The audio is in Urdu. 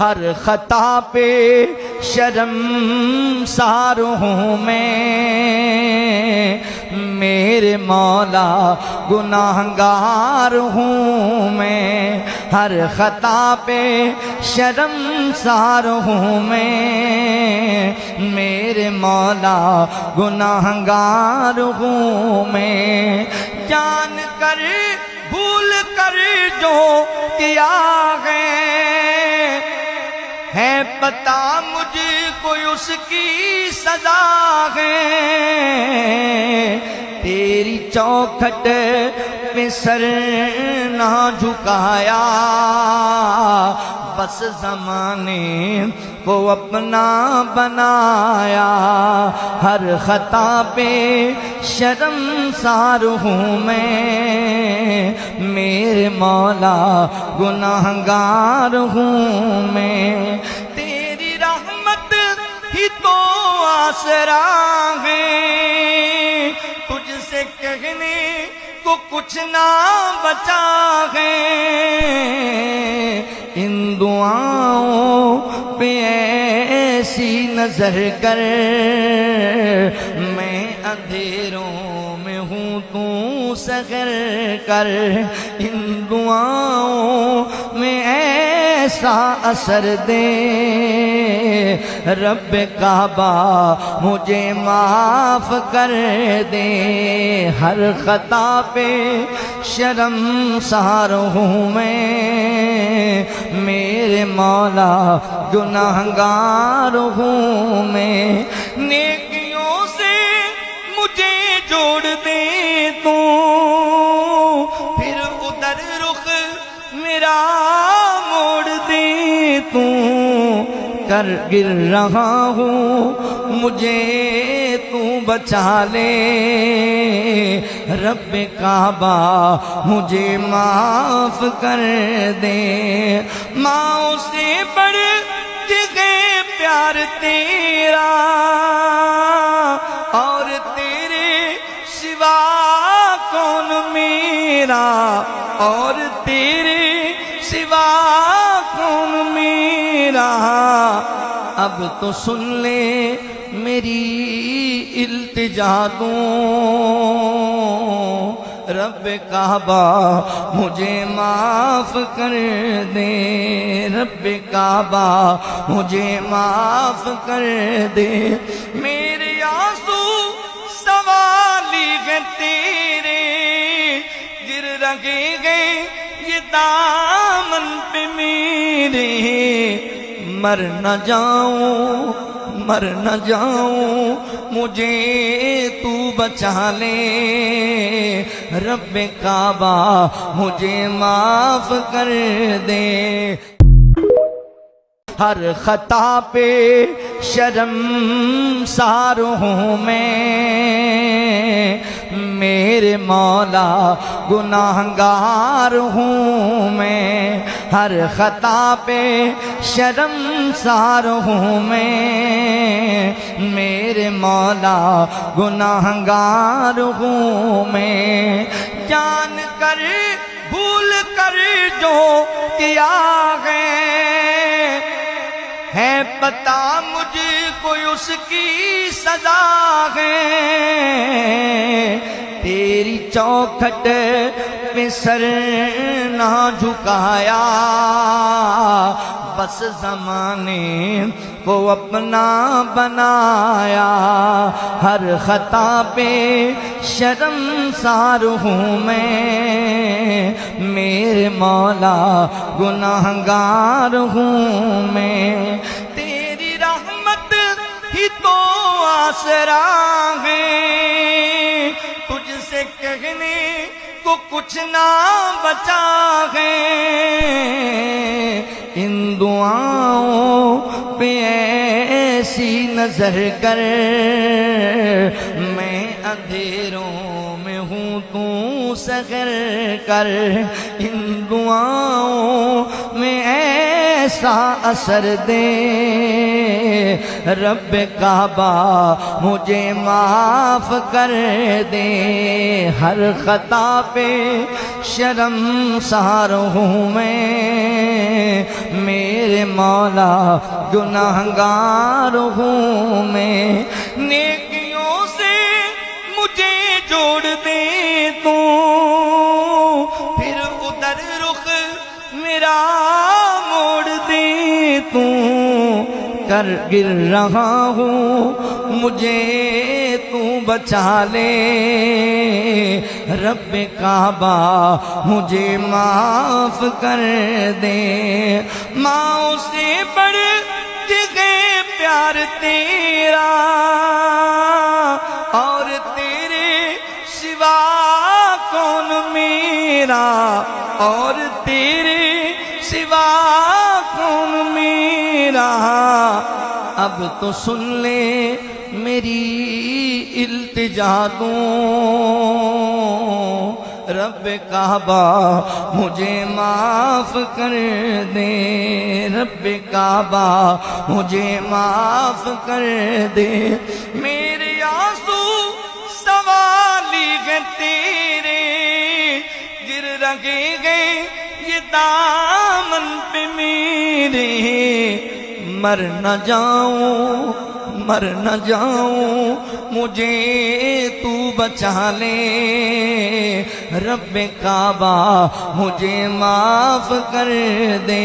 ہر خطا پہ شرمسار ہوں میں، میرے مولا گناہگار ہوں میں، ہر خطا پہ شرمسار ہوں میں، میرے مولا گناہگار ہوں میں، جان کر بھول کر جو کیا ہے پتہ مجھ کو اس کی سزا ہے، تیری چوکھٹ پہ سر نہ جھکایا، بس زمانے کو اپنا بنایا، ہر خطا پہ شرمسار ہوں میں، میرے مولا گناہگار ہوں میں، تیری رحمت ہی تو آسرا ہے، تجھ سے کہنے کو کچھ نہ بچا ہے، ان دعاؤں پہ ایسی نظر کر، میں اندھیروں میں ہوں تو سحر کر، ان دعاؤں میں ایسا اثر دے، رب کعبہ مجھے معاف کر دے، ہر خطا پہ شرمسار ہوں میں، میرے مولا گناہگار ہوں میں، نیکیوں سے مجھے جوڑ دے تو، پھر ادھر رخ میرا موڑ دے تو، کر گر رہا ہوں مجھے تو بچا لے، رب کعبہ مجھے معاف کر دے، ماں سے بڑھ کے پیار تیرا، اور تیرے سوا کون میرا، اور تیرے سوا کون میرا، اب تو سن لے میری التجا دوں، رب کعبہ مجھے معاف کر دے، رب کعبہ مجھے معاف کر دے، میرے آنسو سوالی ہے تیرے، گر رہے گئے یہ دامن پہ میرے، مر نہ جاؤں مر نہ جاؤں مجھے تو بچا لے، رب کعبہ مجھے معاف کر دے، ہر خطا پہ شرمسار ہوں میں، میرے مولا گناہگار ہوں میں، ہر خطا پہ شرمسار ہوں میں، میرے مولا گناہگار ہوں میں، جان کر بھول کر جو کیا ہے پتہ مجھ کو اس کی سزا ہے، تیری چوکھٹ پہ سر نہ جھکایا، بس زمانے کو اپنا بنایا، ہر خطا پہ شرمسار ہوں میں، میرے مولا گناہگار ہوں میں، تیری رحمت ہی تو آسرا ہے، تجھ سے کہنے کو کچھ نہ بچا ہے، ان دعاؤں پہ ایسی نظر کر، میں اندھیروں میں ہوں تو سحر کر، ان دعاؤں میں ایسا اثر دے رب کعبہ مجھے معاف کر دے ہر خطا پہ شرمسار ہوں میں میرے مولا گناہگار ہوں میں نیکیوں سے مجھے جوڑ دے تو پھر ادھر رخ میرا موڑ دے تو کر گر رہا ہوں مجھے تو بچا لے رب کعبہ مجھے معاف کر دے ماں سے بڑھ کے پیار تیرا اور تیرے سوا کون میرا اور تیرے سوا کون میرا اب تو سن لے میری التجا رب کعبہ مجھے معاف کر دے رب کعبہ مجھے معاف کر دے میرے آنسو سوالی ہیں تیرے گر رہے گئے یہ دامن پہ میرے مر نہ جاؤں مجھے تو بچا لے رب کعبہ مجھے معاف کر دے